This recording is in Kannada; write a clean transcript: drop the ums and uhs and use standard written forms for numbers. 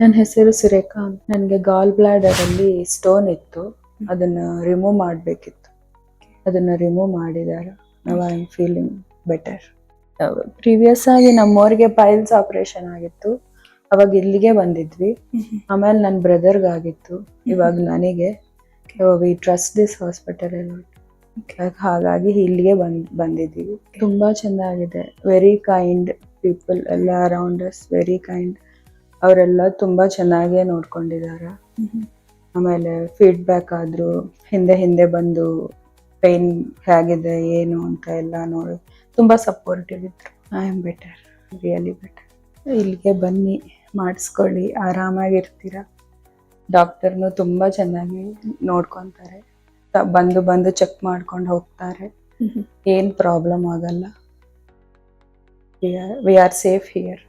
ನನ್ನ ಹೆಸರು ಸುರೇಖಾ. ನನಗೆ ಗಾಲ್ ಬ್ಲಾಡರ್ ಅಲ್ಲಿ ಸ್ಟೋನ್ ಇತ್ತು, ಅದನ್ನ ರಿಮೂವ್ ಮಾಡಬೇಕಿತ್ತು. ಅದನ್ನ ರಿಮೂವ್ ಮಾಡಿದ್ದಾರೆ. Now I am feeling better. Previous ಆಗಿ ನಮ್ಮವ್ರಿಗೆ ಪೈಲ್ಸ್ ಆಪರೇಷನ್ ಆಗಿತ್ತು, ಅವಾಗ ಇಲ್ಲಿಗೆ ಬಂದಿದ್ವಿ. ಆಮೇಲೆ ನನ್ನ ಬ್ರದರ್ಗಾಗಿತ್ತು, ಇವಾಗ ನನಗೆ. ವಿ ಟ್ರಸ್ಟ್ ದಿಸ್ ಹಾಸ್ಪಿಟಲ್ ಎಲ್ಲ, ಹಾಗಾಗಿ ಇಲ್ಲಿಗೆ ಬಂದಿದ್ದೀವಿ. ತುಂಬಾ ಚೆನ್ನಾಗಿದೆ. ವೆರಿ ಕೈಂಡ್ ಪೀಪಲ್ ಎಲ್ಲ ಅರೌಂಡ್ ಅಸ್, ವೆರಿ ಕೈಂಡ್. ಅವರೆಲ್ಲ ತುಂಬಾ ಚೆನ್ನಾಗೇ ನೋಡ್ಕೊಂಡಿದ್ದಾರೆ. ಆಮೇಲೆ ಫೀಡ್ಬ್ಯಾಕ್ ಆದ್ರು ಹಿಂದೆ ಬಂದು ಪೇನ್ ಹೇಗಿದೆ ಏನು ಅಂತ ಎಲ್ಲ ನೋಡಿ ತುಂಬಾ ಸಪೋರ್ಟಿವ್ ಇದ್ರು. I am better, really better. ಇಲ್ಲಿಗೆ ಬನ್ನಿ, ಮಾಡಿಸ್ಕೊಳ್ಳಿ, ಆರಾಮಾಗಿರ್ತೀರ. ಡಾಕ್ಟರ್ನು ತುಂಬಾ ಚೆನ್ನಾಗಿ ನೋಡ್ಕೊತಾರೆ. ಬಂದು ಚೆಕ್ ಮಾಡ್ಕೊಂಡು ಹೋಗ್ತಾರೆ. ಏನ್ ಪ್ರಾಬ್ಲಮ್ ಆಗಲ್ಲ. We are safe here.